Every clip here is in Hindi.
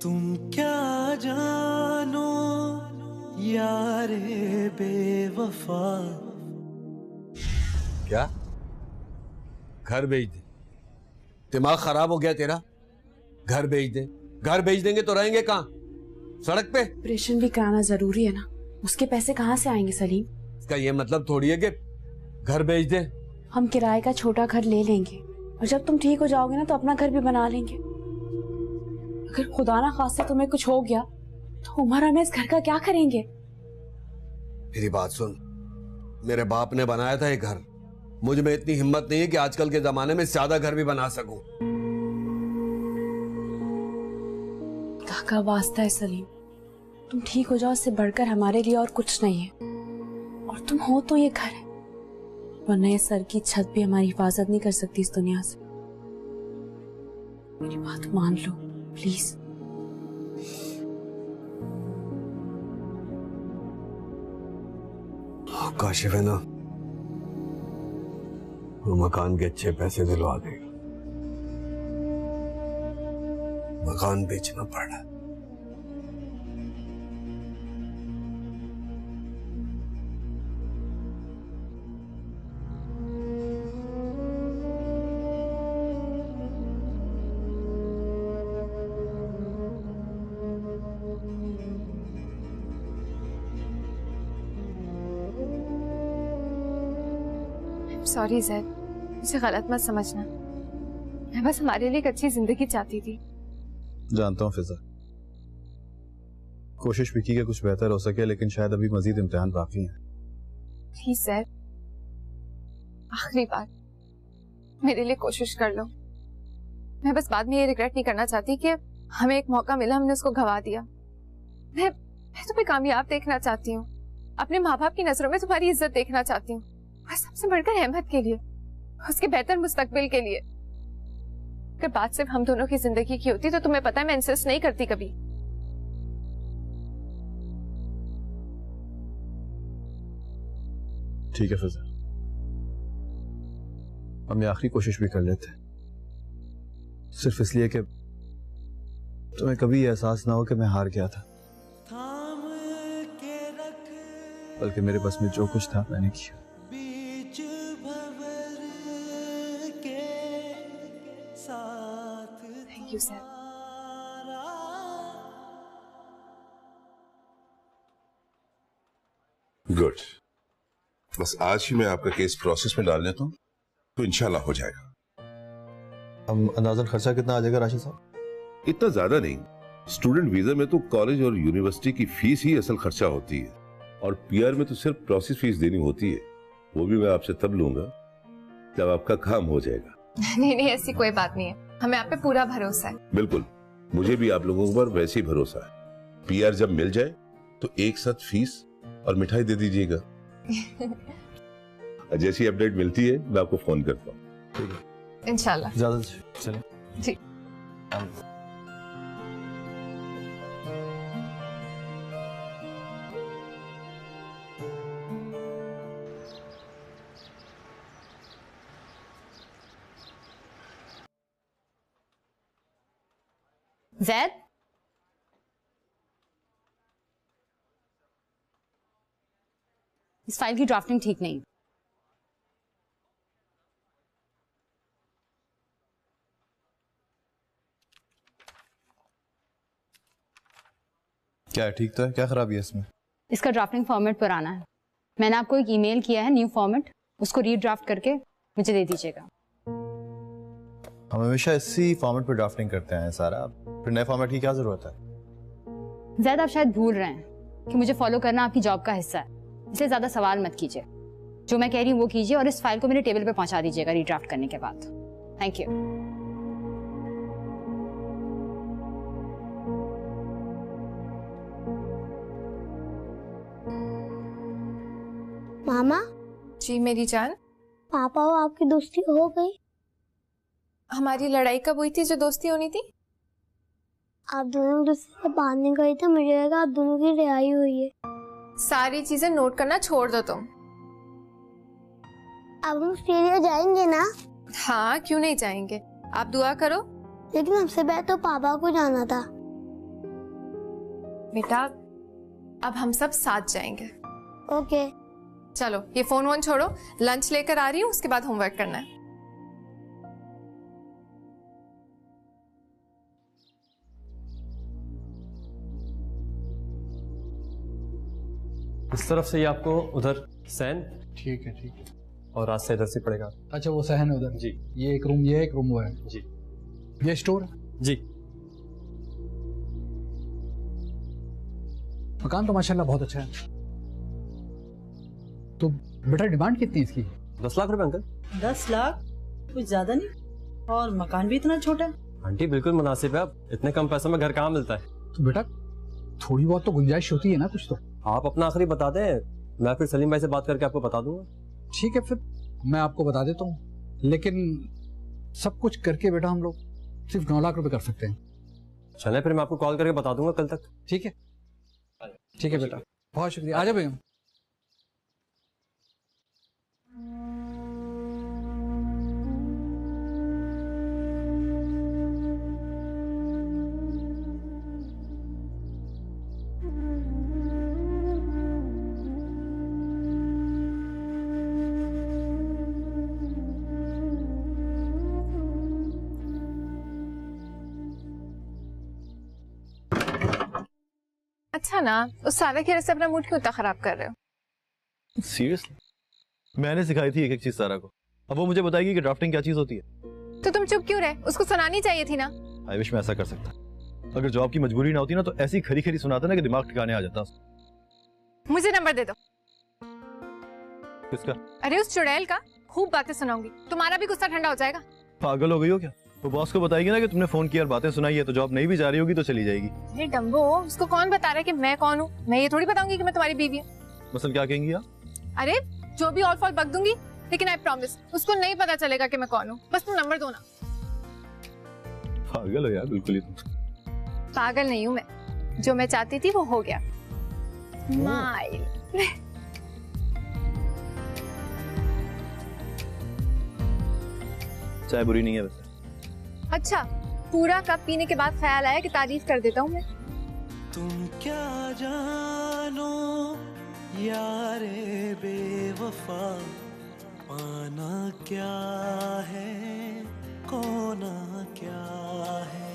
तुम क्या जानो यारे बेवफा। क्या घर भेज दे? दिमाग खराब हो गया तेरा? घर भेज दे? घर भेज देंगे तो रहेंगे कहाँ? सड़क पे? ऑपरेशन भी कराना जरूरी है ना, उसके पैसे कहाँ से आएंगे सलीम? इसका ये मतलब थोड़ी है कि घर भेज दे। हम किराए का छोटा घर ले लेंगे और जब तुम ठीक हो जाओगे ना तो अपना घर भी बना लेंगे। अगर खुदा ना खास्ते तुम्हें कुछ हो गया तो उमर हमें इस घर का क्या करेंगे? मेरी बात सुन, मेरे बाप ने बनाया था ये घर। मुझ में इतनी हिम्मत नहीं है कि आजकल के जमाने में ज्यादा घर भी बना सकूं। खुदा का वास्ता है सलीम, तुम ठीक हो जाओ, इससे बढ़कर हमारे लिए और कुछ नहीं है। और तुम हो तो ये घर है, वरना ये सर की छत भी हमारी हिफाजत नहीं कर सकती इस दुनिया से। मेरी बात मान लो प्लीज। काशिफ है ना, वो मकान के अच्छे पैसे दिलवा देगा। मकान बेचना पड़ा। सॉरी जैद, मुझे गलत मत समझना। मैं बस हमारे लिए एक अच्छी जिंदगी चाहती थी। जानता हूँ फिजा, कोशिश भी की कि कुछ बेहतर हो सके, लेकिन शायद अभी मजीद इम्तिहान बाकी हैं। प्लीज जैद, आखिरी बार मेरे लिए कोशिश कर लो। मैं बस बाद में ये रिग्रेट नहीं करना चाहती कि हमें एक मौका मिला, हमने उसको गवा दिया। मैं तुम्हें कामयाब देखना चाहती हूँ, अपने माँ बाप की नजरों में तुम्हारी इज्जत देखना चाहती हूँ, और सबसे बढ़कर अहमद के लिए, उसके बेहतर मुस्तकबिल के लिए। अगर बात सिर्फ हम दोनों की जिंदगी की होती तो तुम्हें पता है मैं इंसिस्ट नहीं करती कभी। ठीक है फिजा, हम ये आखिरी कोशिश भी कर लेते, सिर्फ इसलिए कि तुम्हें कभी ये एहसास ना हो कि मैं हार गया था, बल्कि मेरे बस में जो कुछ था मैंने किया। Thank you sir. गुड, बस आज ही मैं आपका केस प्रोसेस में डाल देता हूँ तो इंशाल्लाह हो जाएगा। हम अंदाजन खर्चा कितना आ जाएगा राशिद साहब? इतना ज्यादा नहीं, स्टूडेंट वीजा में तो कॉलेज और यूनिवर्सिटी की फीस ही असल खर्चा होती है, और पीआर में तो सिर्फ प्रोसेस फीस देनी होती है। वो भी मैं आपसे तब लूंगा जब आपका काम हो जाएगा। नहीं नहीं, ऐसी कोई बात नहीं है, हमें आप पे पूरा भरोसा है। बिल्कुल, मुझे भी आप लोगों पर वैसे ही भरोसा है। पीआर जब मिल जाए तो एक साथ फीस और मिठाई दे दीजिएगा। जैसी अपडेट मिलती है मैं आपको फोन करता हूँ। इंशाल्लाह। इजाजत चलें। जी। जैद, इस फाइल की ड्राफ्टिंग ठीक नहीं। क्या है, ठीक तो है? क्या खराबी है इसमें? इसका ड्राफ्टिंग फॉर्मेट पुराना है। मैंने आपको एक ईमेल किया है न्यू फॉर्मेट, उसको रीड्राफ्ट करके मुझे दे दीजिएगा। हम हमेशा इसी फॉर्मेट पर ड्राफ्टिंग करते हैं सारा, फिर नए फॉर्मेट की क्या जरूरत है? जैद, आप शायद भूल रहे हैं कि मुझे फॉलो करना आपकी जॉब का हिस्सा है, इसलिए ज्यादा सवाल मत कीजिए। जो मैं कह रही हूँ वो कीजिए और इस फाइल को मेरे टेबल पे पहुंचा दीजिएगा रीड्राफ्ट करने के बाद। Thank you. मामा जी मेरी जान। पापा और आपकी दोस्ती हो गई? हमारी लड़ाई कब हुई थी जो दोस्ती होनी थी? आप दोनों दोस्ती से बाहर नहीं गए थे, मुझे लगा आप दोनों की रिहाई हुई है। सारी चीजें नोट करना छोड़ दो तुम। अब हम ऑस्ट्रेलिया जाएंगे ना? हाँ, क्यों नहीं जाएंगे। आप दुआ करो। लेकिन हमसे पहले तो पापा को जाना था। बेटा अब हम सब साथ जाएंगे। ओके। चलो ये फोन वोन छोड़ो, लंच लेकर आ रही हूँ, उसके बाद होमवर्क करना है। इस तरफ से ये आपको उधर सैन, ठीक है ठीक है। और रास्ता इधर से पड़ेगा। अच्छा वो सहन है उधर जी। ये एक रूम वो है जी। ये स्टोर जी। मकान तो माशाल्लाह बहुत अच्छा है। तो बेटा डिमांड कितनी इसकी? 10 लाख रुपए अंकल। 10 लाख कुछ ज्यादा नहीं, और मकान भी इतना छोटा है। आंटी बिल्कुल मुनासिब है, अब इतने कम पैसों में घर कहाँ मिलता है। तो बेटा थोड़ी बहुत तो गुंजाइश होती है ना कुछ तो। आप अपना आखिरी बता दें, मैं फिर सलीम भाई से बात करके आपको बता दूंगा। ठीक है फिर मैं आपको बता देता हूँ, लेकिन सब कुछ करके बेटा हम लोग सिर्फ 9 लाख रुपए कर सकते हैं। चले फिर मैं आपको कॉल करके बता दूंगा कल तक। ठीक है ठीक है बेटा, बहुत शुक्रिया। आ जाओ बेगम। अच्छा ना, उस सारा की वजह से अपना मूड क्यों इतना खराब कर रहे हो? सीरियसली मैंने सिखाई थी एक एक चीज सारा को, अब वो मुझे बताएगी कि ड्राफ्टिंग क्या चीज होती है। तो तुम चुप क्यों रहे? उसको सुनानी चाहिए थी ना। आई विश मैं ऐसा कर सकता, अगर जॉब की मजबूरी ना होती ना तो ऐसी खरी खरी सुनाता ना कि दिमाग ठिकाने आ जाता। मुझे नंबर दे दो। किसका? अरे उस चुड़ैल का, खूब बातें सुनाऊंगी, तुम्हारा भी गुस्सा ठंडा हो जाएगा। पागल हो गई हो क्या? वो बॉस को बताएगी ना कि तुमने फोन किया और बातें सुनाई है, तो जॉब नहीं भी जा रही होगी तो चली जाएगी। अरे डम्बो, उसको कौन बता रहा है कि मैं कौन हूँ? मैं ये थोड़ी बताऊंगी कि मैं तुम्हारी बीवी हूँ। मसल क्या कहेंगी आप? अरे जो भी ऑल फॉल बक दूंगी, लेकिन आई प्रॉमिस उसको नहीं पता चलेगा कि मैं कौन हूँ। बस तुम नंबर दो ना। पागल हो यार बिल्कुल ही तुम। पागल नहीं हूँ मैं, जो मैं चाहती थी वो हो गया। स्माइल। चाय बुरी नहीं है वैसे। अच्छा, पूरा कप पीने के बाद ख्याल आया कि तारीफ कर देता हूँ मैं। तुम क्या जानो यारे बेवफा, पाना क्या है खोना क्या है।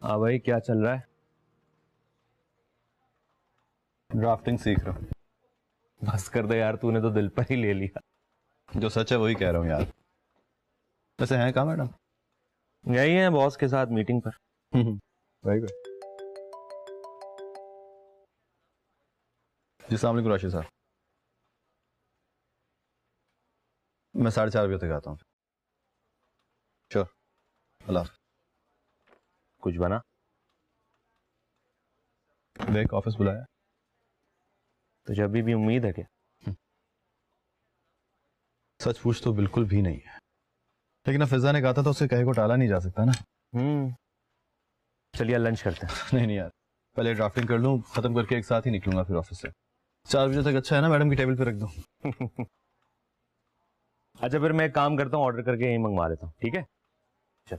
हाँ भाई क्या चल रहा है? ड्राफ्टिंग सीख रहा हूँ। बस कर दे यार, तूने तो दिल पर ही ले लिया। जो सच है वही कह रहा हूँ यार। वैसे हैं कहाँ मैडम? यही है बॉस के साथ मीटिंग पर। Very good. जी अस्सलाम वालेकुम राशिद साहब, मैं 4:30 बजे तक आता हूँ। श्योर, अल्लाह। कुछ बना? देख ऑफिस बुलाया। तुझे अभी भी उम्मीद है क्या? सच पूछ तो बिल्कुल भी नहीं है, लेकिन फिजा ने कहा था तो उसे कहे को टाला नहीं जा सकता ना। चलिए लंच करते हैं। नहीं यार, पहले ड्राफ्टिंग कर लूँ, खत्म करके एक साथ ही निकलूंगा फिर ऑफिस से। 4 बजे तक अच्छा है ना, मैडम की टेबल पे रख दूं। अच्छा फिर मैं एक काम करता हूँ, ऑर्डर करके यहीं मंगवा लेता हूँ, ठीक है? चल।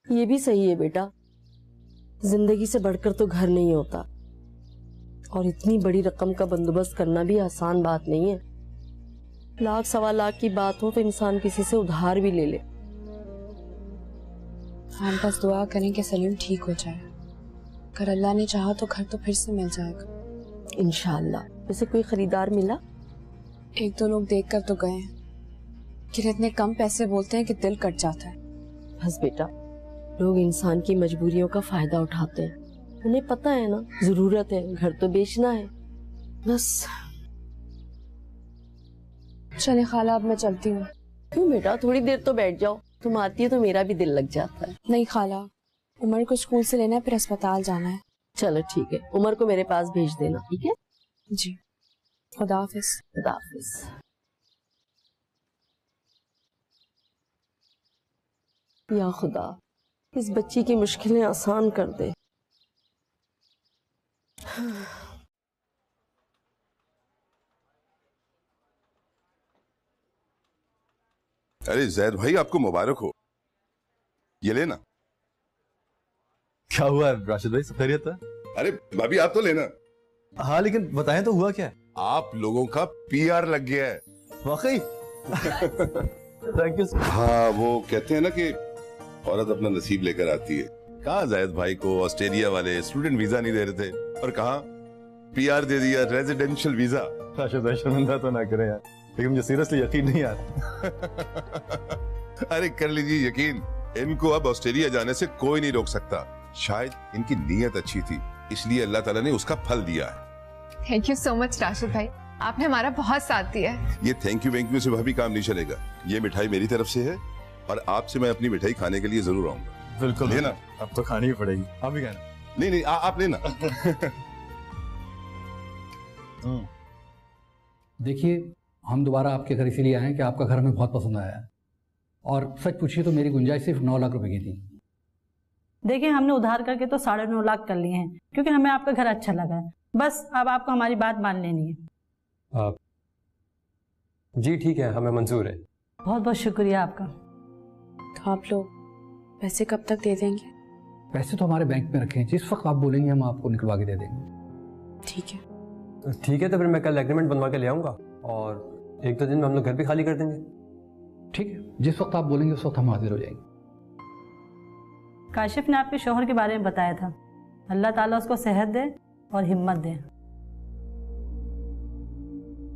ये भी सही है बेटा, जिंदगी से बढ़कर तो घर नहीं होता, और इतनी बड़ी रकम का बंदोबस्त करना भी आसान बात नहीं है। 1 सवा लाख की बात हो तो इंसान किसी से उधार भी ले ले। हम बस दुआ करें कि सलीम ठीक हो जाए। अगर अल्लाह ने चाहा तो घर तो फिर से मिल जाएगा इंशाअल्लाह। वैसे कोई खरीदार मिला? 1-2 लोग देख कर तो गए हैं, कि इतने कम पैसे बोलते हैं कि दिल कट जाता है। बस बेटा, लोग इंसान की मजबूरियों का फायदा उठाते हैं। उन्हें पता है ना जरूरत है, घर तो बेचना है बस। चले खाला, अब मैं चलती हूँ। क्यों बेटा, थोड़ी देर तो बैठ जाओ, तुम आती है तो मेरा भी दिल लग जाता है। नहीं खाला, उमर को स्कूल से लेना है, फिर अस्पताल जाना है। चलो ठीक है, उमर को मेरे पास भेज देना, ठीक है? जी। खुदा हाफिज। खुदा हाफिज। या खुदा, इस बच्ची की मुश्किलें आसान कर दे। अरे जैद भाई, आपको मुबारक हो, ये लेना। क्या हुआ राशिद भाई, सब खैरियत है? अरे भाभी आप तो लेना। हाँ लेकिन बताएं तो हुआ क्या? आप लोगों का पीआर लग गया है। वाकई? Thank you. हाँ, वो कहते हैं ना कि औरत अपना नसीब लेकर आती है। कहा जायद भाई को ऑस्ट्रेलिया वाले स्टूडेंट वीजा नहीं दे रहे थे और कहा पीआर दे दिया, रेजिडेंशियल वीजा। राशिद भाई शर्मिंदा तो ना करें यार, लेकिन मुझे सीरियसली यकीन नहीं यार। अरे कर लीजिए यकीन, इनको अब ऑस्ट्रेलिया जाने से कोई नहीं रोक सकता। शायद इनकी नीयत अच्छी थी, इसलिए अल्लाह ताला ने उसका फल दिया है। Thank you so much Rashid भाई, आपने हमारा बहुत साथ दिया है। ये थैंक यू से भाभी काम नहीं चलेगा। ये मिठाई मेरी तरफ से है और आपसे मैं अपनी मिठाई खाने के लिए जरूर आऊंगा। बिल्कुल लेना। अब तो खानी ही पड़ेगी। आप भी खाना। नहीं आप लेना। देखिए, हम दोबारा आपके घर इसीलिए आए हैं कि आपका घर हमें बहुत पसंद आया है, और सच पूछिए तो मेरी गुंजाइश सिर्फ 9 लाख रुपए की थी। देखिए, हमने उधार करके तो 9.5 लाख कर लिए हैं, क्योंकि हमें आपका घर अच्छा लगा है। बस अब आपको हमारी बात मान लेनी है। जी ठीक है, हमें मंजूर है। बहुत बहुत शुक्रिया आपका। तो आप लोग पैसे कब तक दे देंगे? पैसे तो हमारे बैंक में रखे हैं, जिस वक्त आप बोलेंगे हम आपको निकलवा के दे देंगे। ठीक है। ठीक है, तो फिर मैं कल एग्रीमेंट बनवा के ले आऊँगा और 1-2 दिन में हम लोग घर भी खाली कर देंगे। ठीक है, जिस वक्त आप बोलेंगे उस वक्त हम हाजिर हो जाएंगे। काशिफ ने आपके शोहर के बारे में बताया था, अल्लाह ताला उसको सेहत दे और हिम्मत दे।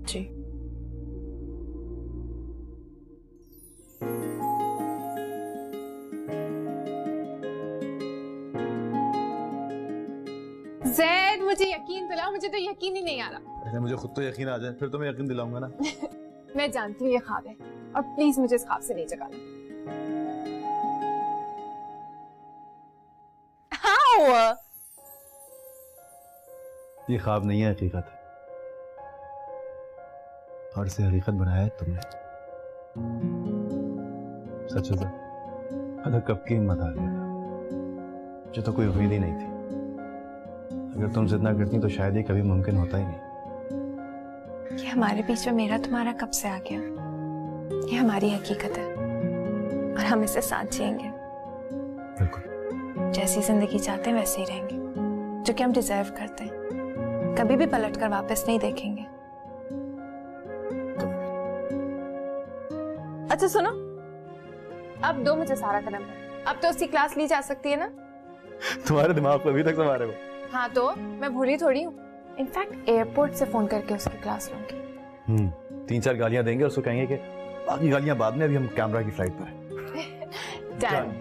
जी। जैद, मुझे यकीन दिलाओ, मुझे तो यकीन ही नहीं आ रहा। ऐसे मुझे खुद तो यकीन आ जाए, फिर तो मैं यकीन दिलाऊंगा ना। मैं जानती हूँ ये ख्वाब है, और प्लीज मुझे इस ख्वाब से नहीं जगाना। हाँ, ये ख्वाब नहीं है, हकीकत है, और इसे हकीकत बनाया है तुमने। सच है, अगर कब की हिम्मत आ गया था, मुझे तो कोई उम्मीद ही नहीं थी। अगर तुम जिद ना करती तो शायद ये कभी मुमकिन होता ही नहीं। ये हमारे बीच में मेरा तुम्हारा कब से आ गया? ये हमारी हकीकत है और हम इसे साथ जिएंगे। बिल्कुल। जैसी जिंदगी चाहते हैं वैसे ही रहेंगे, जो कि हम डिजर्व करते हैं। कभी भी पलटकर वापस नहीं देखेंगे। अच्छा सुनो, अब दो मुझे सारा का नंबर। अब तो उसकी क्लास ली जा सकती है ना? तुम्हारे दिमाग को अभी तक संभाले हो। हाँ तो मैं भूली थोड़ी हूँ। इनफैक्ट एयरपोर्ट से फोन करके उसकी क्लास लूंगी। 3-4 गालियां देंगे और उसको कहेंगे कि बाकी गालियां बाद में, अभी हम कैमरा की फ्लाइट पर हैं। डन।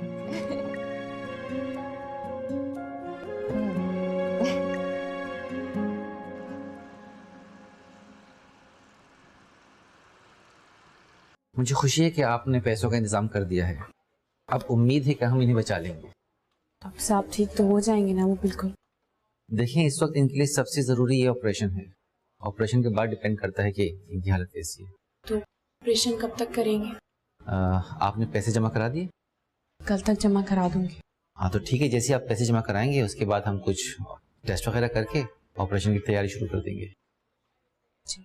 मुझे खुशी है कि आपने पैसों का इंतजाम कर दिया है। अब उम्मीद है कि हम इन्हें बचा लेंगे। डॉक्टर साहब ठीक तो हो जाएंगे ना? वो बिल्कुल। देखिए, इस वक्त इनके लिए सबसे जरूरी ये ऑपरेशन है। ऑपरेशन के बाद डिपेंड करता है कि इनकी हालत कैसी है। तो ऑपरेशन कब तक करेंगे? आपने पैसे जमा करा दिए? कल तक जमा करा दूंगी। हाँ तो ठीक है, जैसे आप पैसे जमा कराएंगे उसके बाद हम कुछ टेस्ट वगैरह करके ऑपरेशन की तैयारी शुरू कर देंगे। जी।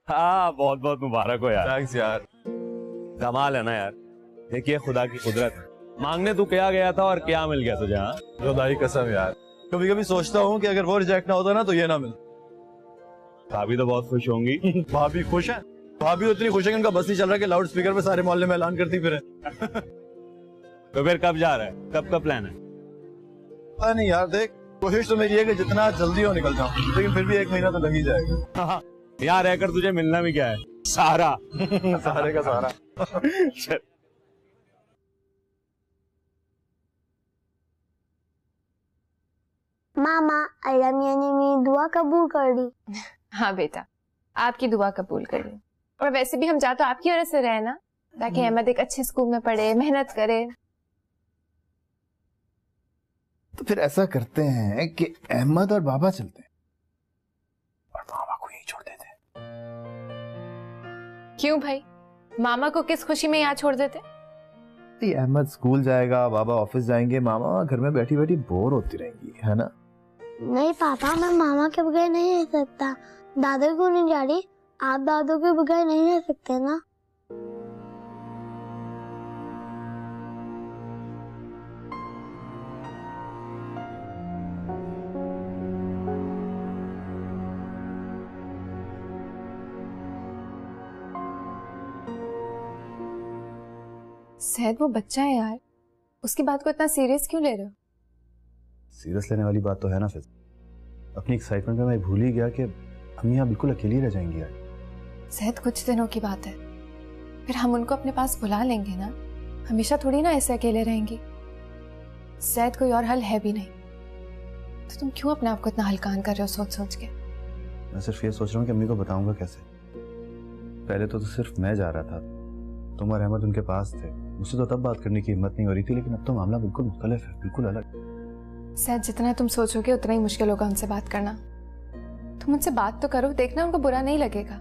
हाँ, बहुत बहुत मुबारक हो यार। थैंक्स यार। कमाल है ना यार, देखिए खुदा की कुदरत है। मांगने तू क्या गया था और क्या मिल गया तुझे? हाँ, खुदा की कसम यार, कभी कभी सोचता हूँ कि अगर वो रिजेक्ट ना होता ना तो ये ना मिलता। भाभी तो बहुत खुश होंगी। भाभी खुश है? भाभी उतनी खुश है कि उनका बस नहीं चल रहा कि लाउड स्पीकर पे सारे मोहल्ले में ऐलान करती फिरे। तो फिर कब जा रहा है? कब का प्लान है? पता नहीं यार, देख कोशिश तो मेरी है कि जितना जल्दी हो निकल जाऊं, लेकिन फिर भी 1 महीना तो लग ही जाएगा। यहाँ रहकर तुझे मिलना भी क्या है? सारा। सारे का सारा। मामा, अल्लाह मियां ने मेरी दुआ कबूल कर ली। हाँ बेटा, आपकी दुआ कबूल कर ली। और वैसे भी हम जा तो आपकी वजह से रहे ना, ताकि अहमद एक अच्छे स्कूल में पढ़े, मेहनत करे। तो फिर ऐसा करते हैं कि अहमद और बाबा चलते हैं और मामा को यहीं छोड़ देते हैं। क्यों भाई, मामा को किस खुशी में यहाँ छोड़ देते? अहमद स्कूल जाएगा, बाबा ऑफिस जाएंगे, मामा घर में बैठी बैठी बोर होती रहेंगी, है ना? नहीं पापा, मैं मामा के बगैर नहीं रह सकता। दादू क्यों नहीं जा रही? आप दादू के बगैर नहीं रह सकते ना। शायद वो बच्चा है यार, उसकी बात को इतना सीरियस क्यों ले रहे हो? सीरियस लेने वाली बात तो है ना। फिर अपनी एक्साइटमेंट में मैं भूल ही गया कि हम यहाँ बिल्कुल अकेली रह जाएंगी यार। शायद कुछ दिनों की बात है, फिर हम उनको अपने पास बुला लेंगे ना। हमेशा थोड़ी ना ऐसे अकेले रहेंगी। शायद कोई और हल है भी नहीं, तो तुम क्यों अपने आप को इतना हल्कान कर रहे हो सोच सोच के? मैं सिर्फ ये सोच रहा हूँ कि अम्मी को बताऊंगा कैसे। पहले तो सिर्फ मैं जा रहा था, तुम और अहमद उनके पास थे, मुझसे तो तब बात करने की हिम्मत नहीं हो रही थी, लेकिन अब तो मामला बिल्कुल मुख्तलिफ है, बिल्कुल अलग। शायद जितना तुम सोचोगे उतना ही मुश्किल होगा उनसे बात करना। तुम उनसे बात तो करो, देखना उनको बुरा नहीं लगेगा।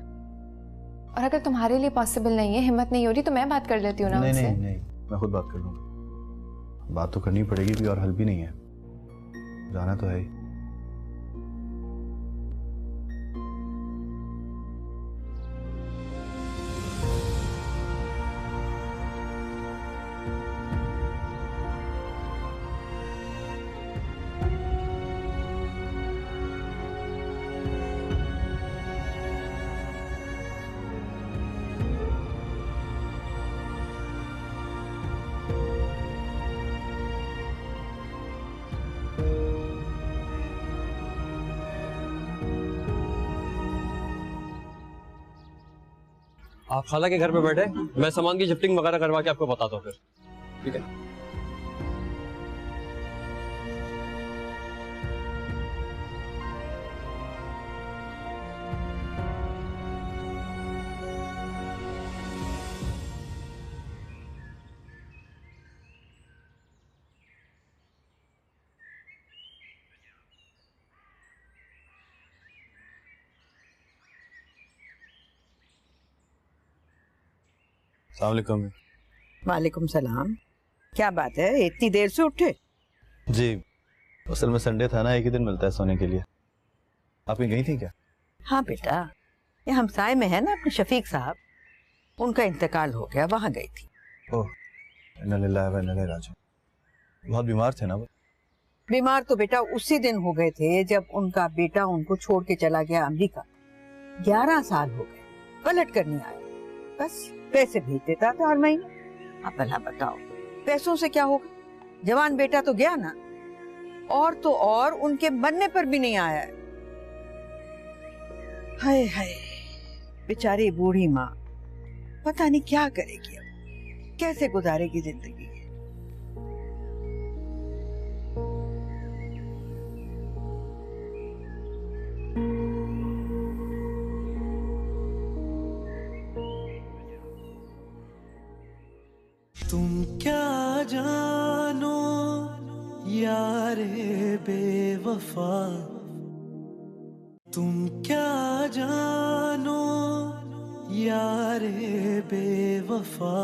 और अगर तुम्हारे लिए पॉसिबल नहीं है, हिम्मत नहीं हो रही, तो मैं बात कर लेती हूँ ना उनसे। नहीं, मैं खुद बात कर लूंगा। बात तो करनी पड़ेगी भी, और हल भी नहीं है, जाना तो है ही। आप खाला के घर पे बैठे, मैं सामान की शिफ्टिंग वगैरह करवा के आपको बताता हूँ फिर, ठीक है? अस्सलामुअलैकुम। वालेकुम सलाम। क्या बात है, इतनी देर से उठे? जी, असल में संडे था ना, एक ही दिन मिलता है सोने के लिए। आप कहीं गई थी क्या? हाँ बेटा, ये हमसाए में है ना अपने शफीक साहब, उनका इंतकाल हो गया, वहाँ गई थी। ओह, इन्ना लिल्लाहि व इन्ना इलैहि राजिऊन। बहुत बीमार थे ना वो? बीमार तो बेटा उसी दिन हो गए थे जब उनका बेटा उनको छोड़ के चला गया अमेरिका। 11 साल हो गए, पलट कर नहीं आया, बस पैसे भेज देता था हर महीने। अब भला बताओ, पैसों से क्या होगा? जवान बेटा तो गया ना, और तो और उनके बनने पर भी नहीं आया है। हाय हाय, बेचारी बूढ़ी माँ पता नहीं क्या करेगी, अब कैसे गुजारेगी जिंदगी। तुम क्या जानो यारे बेवफा, तुम क्या जानो यारे बेवफा।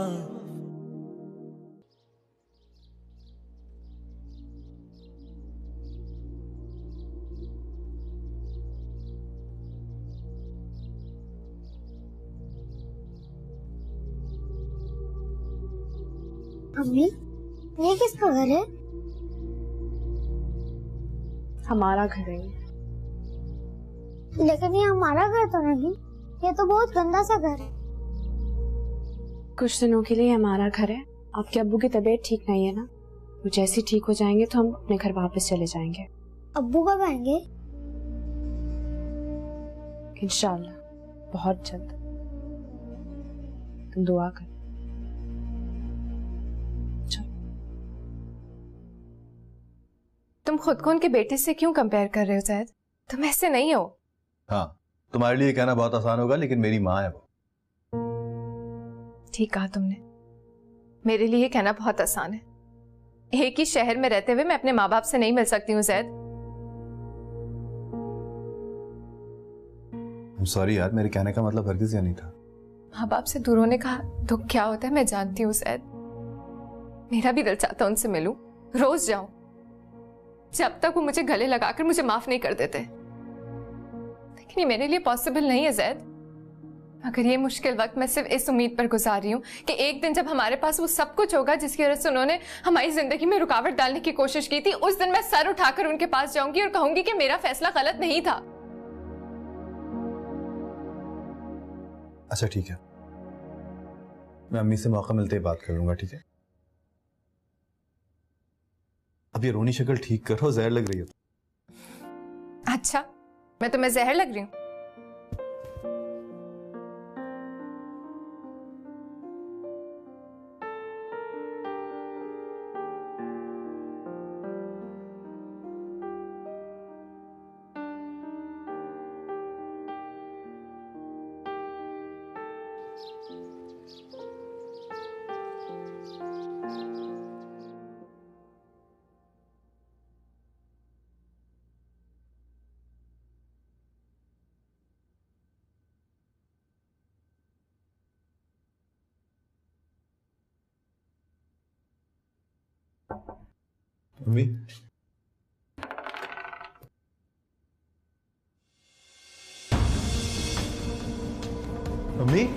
अम्मी, ये किसका घर है? हमारा घर है। लेकिन ये हमारा घर तो नहीं, ये तो बहुत गंदा सा घर है। कुछ दिनों के लिए हमारा घर है। आपके अब्बू की तबीयत ठीक नहीं है ना, वो जैसे ठीक हो जाएंगे तो हम अपने घर वापस चले जाएंगे। अब्बू कब आएंगे? इंशाल्लाह बहुत जल्द। तुम दुआ कर। तुम खुद को उनके बेटे से क्यों कंपेयर कर रहे हो जैद? तुम ऐसे नहीं हो। हाँ, तुम्हारे लिए कहना बहुत आसान होगा, लेकिन मेरी माँ है वो। ठीक कहा तुमने। मेरे लिए ये कहना बहुत आसान है। एक ही शहर में रहते हुए मैं अपने माँ बाप से नहीं मिल सकती हूँ जैद। सॉरी यार, मेरे कहने का मतलब हरगिज़ ये नहीं था। माँ बाप से दूर होने का दुख क्या होता है मैं जानती हूँ जैद। मेरा भी दिल चाहता उनसे मिलूं, रोज जाऊं, जब तक वो मुझे गले लगाकर मुझे माफ नहीं कर देते। लेकिन ये मेरे लिए पॉसिबल नहीं है जैद। अगर ये मुश्किल वक्त मैं सिर्फ इस उम्मीद पर गुजार रही हूँ कि एक दिन जब हमारे पास वो सब कुछ होगा जिसकी वजह से उन्होंने हमारी जिंदगी में रुकावट डालने की कोशिश की थी, उस दिन मैं सर उठाकर उनके पास जाऊंगी और कहूंगी कि मेरा फैसला गलत नहीं था। अच्छा ठीक है, मैं अम्मी से मौका मिलते ही बात कर लूंगा, ठीक है? अब ये रोनी शक्ल ठीक करो, जहर लग रही है। अच्छा, मैं तुम्हें जहर लग रही हूँ? अम्मी, अम्मी,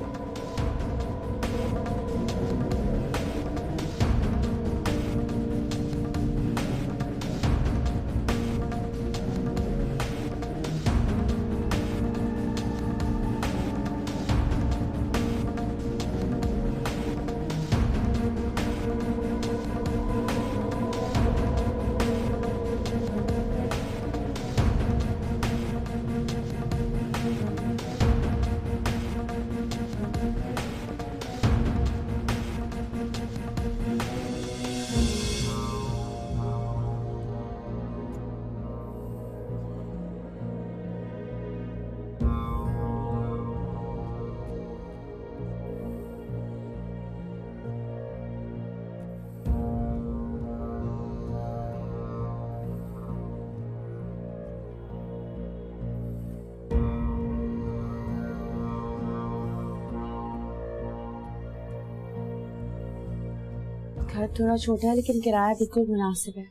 घर थोड़ा छोटा है लेकिन किराया बिल्कुल मुनासिब है।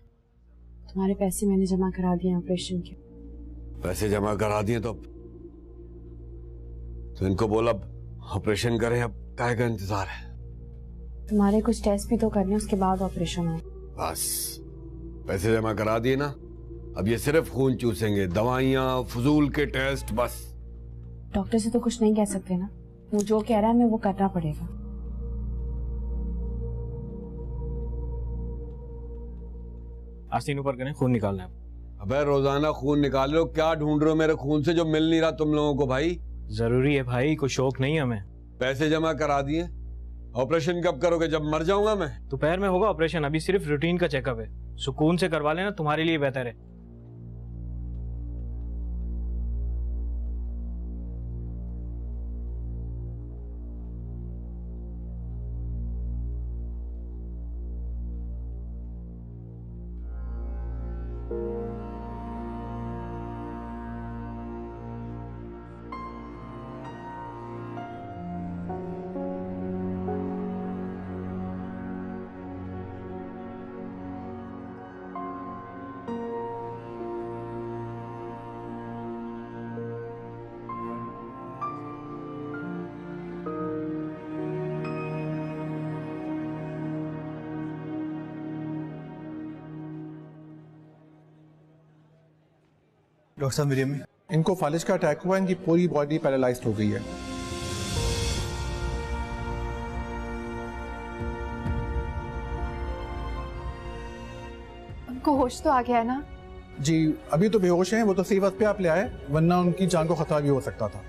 तुम्हारे पैसे मैंने जमा करा दिए ऑपरेशन के। पैसे जमा करा दिए तो इनको बोला ऑपरेशन करें, अब काहे का इंतजार है? तुम्हारे कुछ टेस्ट भी तो करने, उसके बाद ऑपरेशन हो। बस पैसे जमा करा दिए ना, अब ये सिर्फ खून चूसेंगे, दवाइयाँ, फजूल के टेस्ट, बस। डॉक्टर से तो कुछ नहीं कह सकते ना, वो जो कह रहा है हमें वो करना पड़ेगा। आस्तीन ऊपर करें, खून निकालना है। अबे रोजाना खून निकाल लो, क्या ढूंढ रहे हो मेरे खून से जो मिल नहीं रहा तुम लोगों को? भाई जरूरी है भाई, कोई शौक नहीं हमें। पैसे जमा करा दिए, ऑपरेशन कब करोगे? जब मर जाऊंगा मैं? दोपहर में होगा ऑपरेशन, अभी सिर्फ रूटीन का चेकअप है, सुकून से करवा लेना, तुम्हारे लिए बेहतर है। डॉक्टर साहब मेरी अम्मी, इनको फालिज का अटैक हुआ, इनकी पूरी बॉडी पैरालाइज्ड हो गई है। उनको होश तो आ गया है ना? जी अभी तो बेहोश हैं, वो तो सही वक्त पे आप ले आए, वरना उनकी जान को खतरा भी हो सकता था।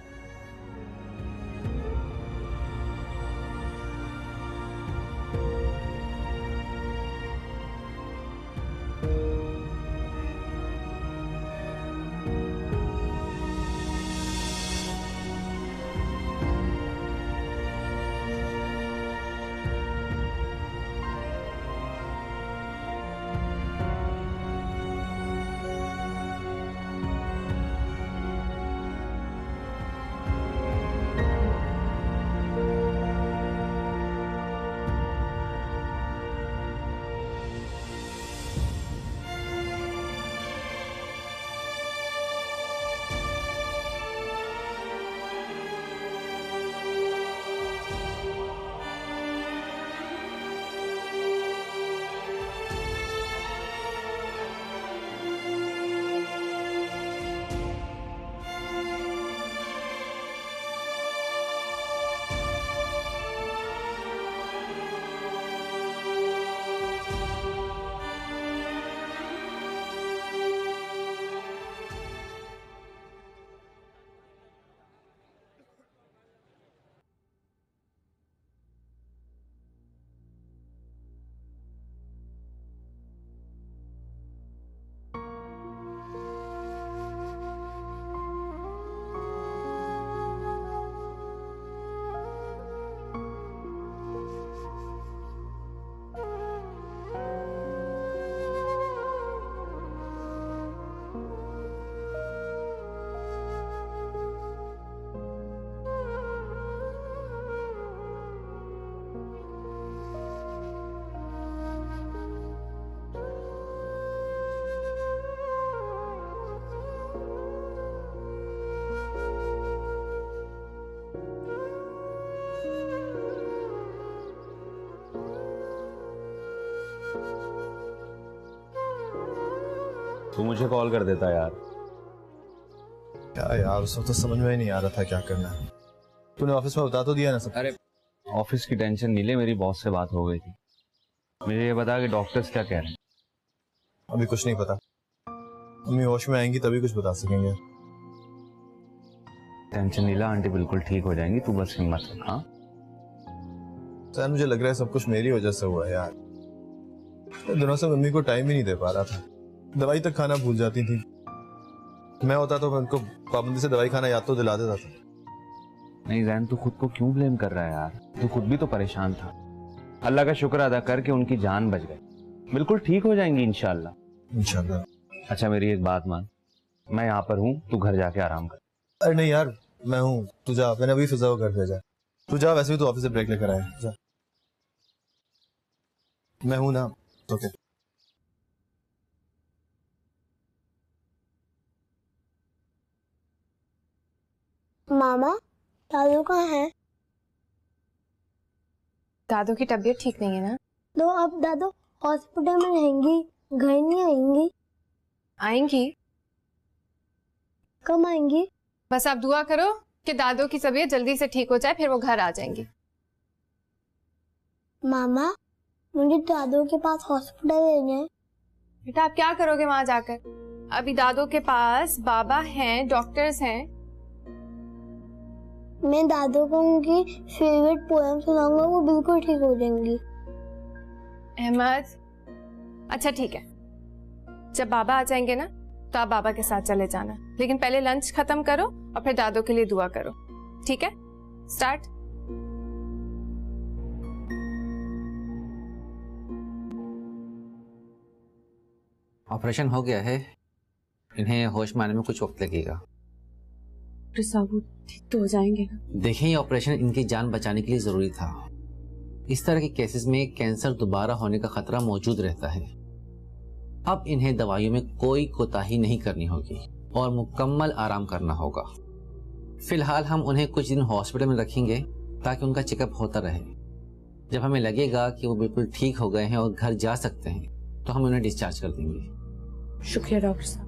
तू मुझे कॉल कर देता यार। क्या यार, उस वक्त तो समझ में ही नहीं आ रहा था क्या करना है। तूने ऑफिस में बता तो दिया ना सब? अरे ऑफिस की टेंशन नहीं ले, मेरी बॉस से बात हो गई थी। मुझे ये बता कि डॉक्टर्स क्या कह रहे हैं। अभी कुछ नहीं पता, मम्मी होश में आएंगी तभी कुछ बता सकेंगे। टेंशन नहीं ला, आंटी बिल्कुल ठीक हो जाएंगी, तू बस हिम्मत रख। हाँ सर, मुझे लग रहा है सब कुछ मेरी वजह से हुआ है यार। दिनों से मम्मी को टाइम ही नहीं दे पा रहा था, दवाई तक खाना भूल जाती थी। मैं होता तो मैं उनको पाबंदी से दवाई खाना याद तो दिला देता था। नहीं जैन, तू खुद को क्यों ब्लेम कर रहा है यार? तू खुद भी तो परेशान था। अल्लाह का शुक्र अदा कर कि उनकी जान बच गई। बिल्कुल ठीक हो जाएंगी इंशाल्लाह। इंशाल्लाह। अच्छा मेरी एक बात मान, मैं यहाँ पर हूँ, तू घर जाके आराम कर। अरे नहीं यार, मैं हूँ, तू जा। मैंने अभी फिजा को घर भेजा। तू जा, वैसे भी तू ऑफिस से ब्रेक लेकर आया। जा, मैं हूँ ना। ओके। मामा, दादू कहाँ है? दादू की तबीयत ठीक नहीं है ना? तो अब दादू हॉस्पिटल में रहेंगी, घर नहीं आएंगी? आएंगी। कब आएंगी? बस आप दुआ करो कि दादू की तबीयत जल्दी से ठीक हो जाए, फिर वो घर आ जाएंगी। मामा, मुझे दादू के पास हॉस्पिटल लेना है। बेटा आप क्या करोगे वहां जाकर? अभी दादू के पास बाबा हैं, डॉक्टर्स हैं। मैं दादू को उनकी फेवरेट पोएम सुनाऊंगा, वो बिल्कुल ठीक हो जाएंगी। अहमद, अच्छा ठीक है, जब बाबा आ जाएंगे ना तो आप बाबा के साथ चले जाना, लेकिन पहले लंच खत्म करो और फिर दादू के लिए दुआ करो, ठीक है? स्टार्ट। ऑपरेशन हो गया है, इन्हें होश में आने में कुछ वक्त लगेगा। साबू ठीक तो हो जाएंगे ना? देखें, ये ऑपरेशन इनकी जान बचाने के लिए जरूरी था। इस तरह के केसेस में कैंसर दोबारा होने का खतरा मौजूद रहता है। अब इन्हें दवाइयों में कोई कोताही नहीं करनी होगी और मुकम्मल आराम करना होगा। फिलहाल हम उन्हें कुछ दिन हॉस्पिटल में रखेंगे ताकि उनका चेकअप होता रहे। जब हमें लगेगा कि वो बिल्कुल ठीक हो गए हैं और घर जा सकते हैं तो हम उन्हें डिस्चार्ज कर देंगे। शुक्रिया डॉक्टर साहब।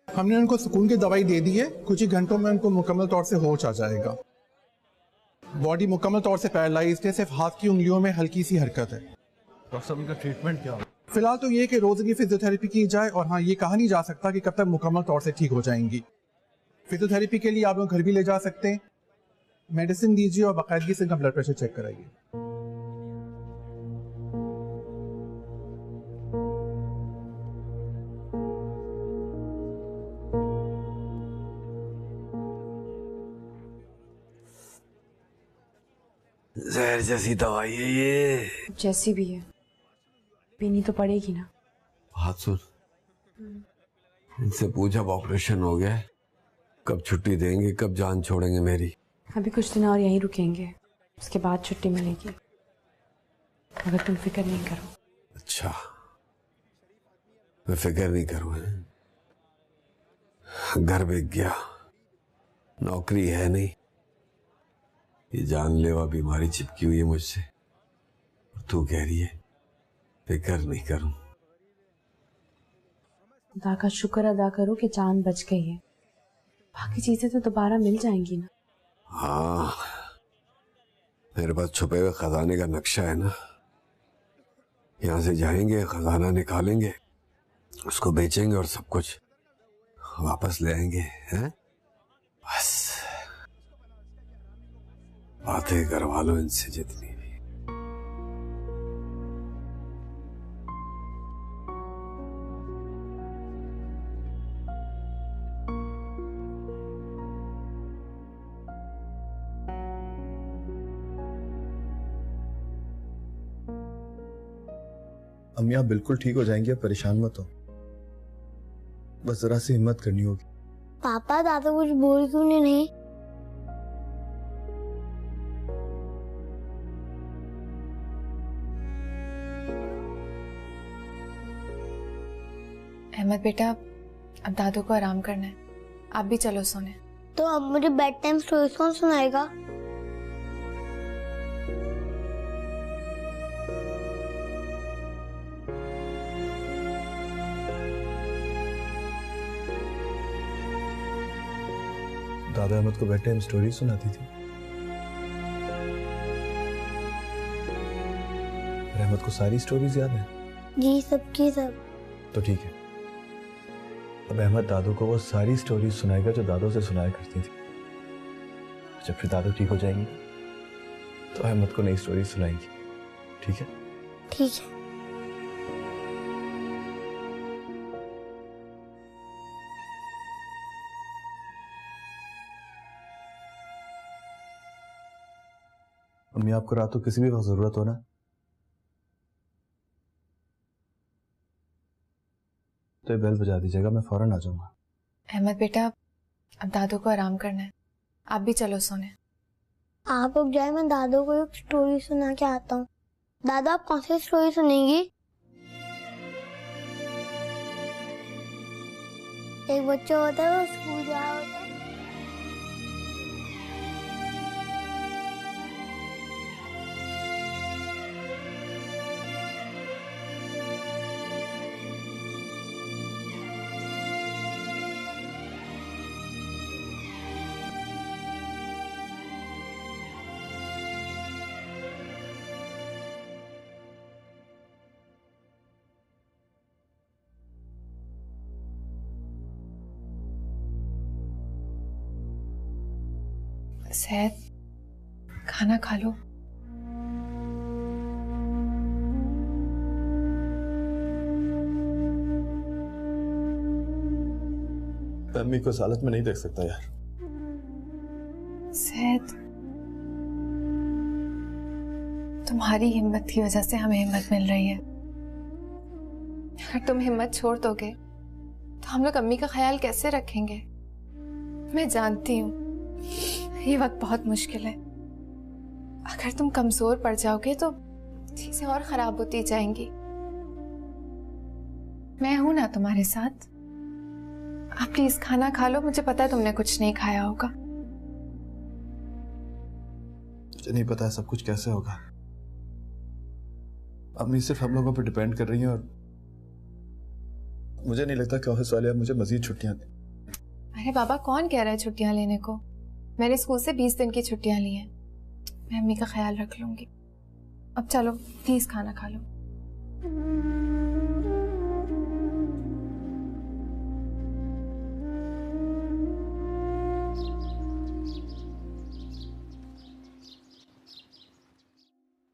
हमने उनको सुकून की दवाई दे दी है, कुछ ही घंटों में उनको मुकम्मल तौर से होश आ जाएगा। बॉडी मुकम्मल तौर से पैरालाइज्ड है, सिर्फ हाथ की उंगलियों में हल्की सी हरकत है। डॉक्टर साहब, इनका ट्रीटमेंट क्या होगा? फिलहाल तो ये कि रोज की फिजियोथेरेपी की जाए, और हाँ, ये कहा नहीं जा सकता कि कब तक मुकम्मल तौर से ठीक हो जाएंगी। फिजियोथेरेपी के लिए आप लोग घर भी ले जा सकते हैं। मेडिसिन दीजिए और बाकायदगी से इनका ब्लड प्रेशर चेक कराइए। जहर जैसी दवाई है ये। जैसी भी है पीनी तो पड़ेगी ना। बात सुन, इनसे पूछा ऑपरेशन हो गया, कब छुट्टी देंगे, कब जान छोड़ेंगे मेरी? अभी कुछ दिन और यहीं रुकेंगे, उसके बाद छुट्टी मिलेगी, मगर तुम फिक्र नहीं करो। अच्छा, मैं फिक्र नहीं करूं। घर बिक गया, नौकरी है नहीं, ये जानलेवा बीमारी चिपकी हुई है मुझसे, तू कह रही है फिक्र नहीं करूं। खुदा का शुक्र अदा करो कि जान बच गई है, बाकी चीजें तो दोबारा मिल जाएंगी ना। हाँ, मेरे पास छुपे हुए खजाने का नक्शा है ना, यहाँ से जाएंगे, खजाना निकालेंगे, उसको बेचेंगे और सब कुछ वापस ले आएंगे। हैं? बस बातें करवा लो इनसे जितनी भी। अम्मी आप बिल्कुल ठीक हो जाएंगी, आप परेशान मत हो, बस जरा सी हिम्मत करनी होगी। पापा दादा कुछ बोल क्यों नहीं? अहमद बेटा, अब दादू को आराम करना है, आप भी चलो सोने। तो अब मुझे बेड टाइम स्टोरीज कौन सुनाएगा? दादा अहमद को बेड टाइम स्टोरी सुनाती थी। अहमद को सारी स्टोरीज याद है? जी सबकी सब। तो ठीक है, अब अहमद दादू को वो सारी स्टोरीज सुनाएगा जो दादू से सुनाया करती थी। जब फिर दादू ठीक हो जाएंगी तो अहमद को नई स्टोरीज सुनाएंगी, ठीक है? ठीक है। अम्मी आपको रात को किसी भी वक्त जरूरत हो ना, तो ये बेल बजा दीजिएगा, मैं फौरन आ जाऊंगा। अहमद बेटा, अब दादू को आराम करना है, आप भी चलो सोने। आप अब जाए, मैं दादू को एक स्टोरी सुना के आता हूँ। दादा आप कौन सी स्टोरी सुनेंगी? एक बच्चा होता है, वो स्कूल जा रहा होता है। सैद, खाना खा लो। अम्मी को इस हालत में नहीं देख सकता यार। सैद, तुम्हारी हिम्मत की वजह से हमें हिम्मत मिल रही है। अगर तुम हिम्मत छोड़ दोगे तो हम लोग अम्मी का ख्याल कैसे रखेंगे? मैं जानती हूँ ये वक्त बहुत मुश्किल है। अगर तुम कमजोर पड़ जाओगे तो चीजें और खराब होती जाएंगी। मैं हूं ना तुम्हारे साथ। आप प्लीज खाना खा लो, मुझे पता है तुमने कुछ नहीं खाया होगा। मुझे नहीं पता है सब कुछ कैसे होगा। अम्मी सिर्फ हम लोगों पर डिपेंड कर रही हैं और मुझे नहीं लगता कि ऑफिस वाले अब मुझे मजीद छुट्टियां दें। अरे बाबा, कौन कह रहा है छुट्टियां लेने को? मैंने स्कूल से 20 दिन की छुट्टियां ली हैं। मैं अम्मी का ख्याल रख लूंगी। अब चलो प्लीज खाना खा लो।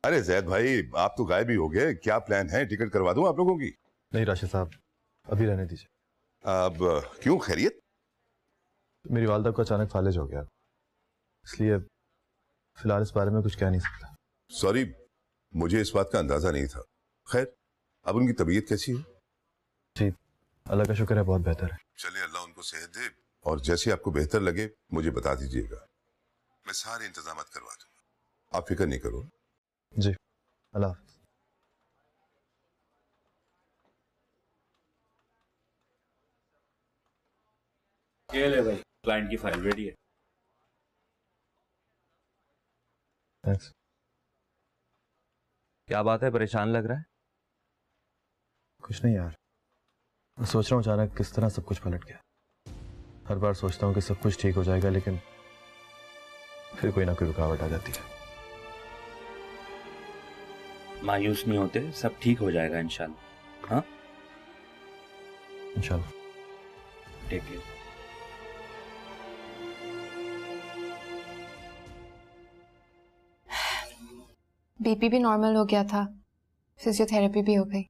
अरे जैद भाई, आप तो गायब ही हो गए। क्या प्लान है? टिकट करवा दूं आप लोगों की? नहीं राशिद साहब, अभी रहने दीजिए। अब क्यों? खैरियत? मेरी वालदा को अचानक फालिज हो गया, इसलिए फिलहाल इस बारे में कुछ कह नहीं सकता। सॉरी, मुझे इस बात का अंदाजा नहीं था। खैर, अब उनकी तबीयत कैसी है? जी अल्लाह का शुक्र है, बहुत बेहतर है। चलिए, अल्लाह उनको सेहत दे, और जैसे आपको बेहतर लगे मुझे बता दीजिएगा। मैं सारे इंतजाम करवा दूंगा, आप फिक्र नहीं करो। जी, अल्लाह। ये ले भाई, क्लाइंट की फाइल रेडी है। थैंक्स। क्या बात है, परेशान लग रहा है? कुछ नहीं यार, मैं सोच रहा हूँ अचानक किस तरह सब कुछ पलट गया। हर बार सोचता हूँ कि सब कुछ ठीक हो जाएगा, लेकिन फिर कोई ना कोई रुकावट आ जाती है। मायूस नहीं होते, सब ठीक हो जाएगा इंशाल्लाह। हाँ इंशाल्लाह। Take care. बीपी भी नॉर्मल हो गया था, फिजियोथेरेपी भी हो गई।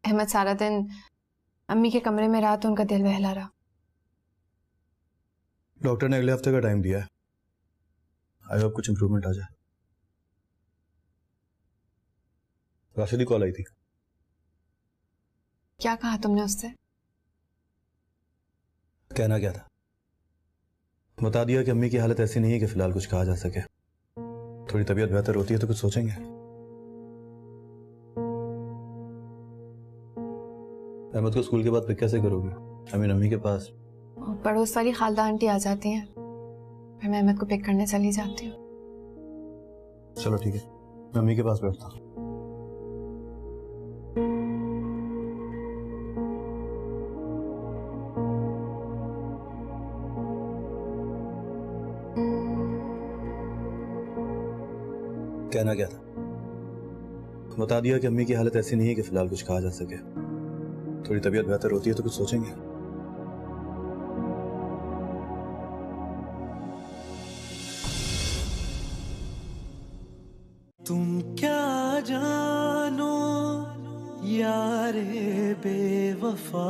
अहमद सारा दिन अम्मी के कमरे में रहा तो उनका दिल बहला रहा। डॉक्टर ने अगले हफ्ते का टाइम दिया है। आई होप कुछ इंप्रूवमेंट आ जाए। राशिदी कॉल आई थी। क्या कहा तुमने उससे? कहना क्या था, बता दिया कि अम्मी की हालत ऐसी नहीं है कि फिलहाल कुछ कहा जा सके। थोड़ी तबीयत बेहतर होती है तो कुछ सोचेंगे। अहमद को स्कूल के बाद पिक कैसे करोगी? अम्मी के पास पड़ोस वाली खालदा आंटी आ जाती हैं, फिर मैं अहमद को पिक करने चली जाती हूँ। चलो ठीक है, मैं अम्मी के पास बैठता हूँ। कहना क्या था, बता दिया कि अम्मी की हालत ऐसी नहीं है कि फिलहाल कुछ कहा जा सके। थोड़ी तबीयत बेहतर होती है तो कुछ सोचेंगे। तुम क्या जानो यारे बेवफा।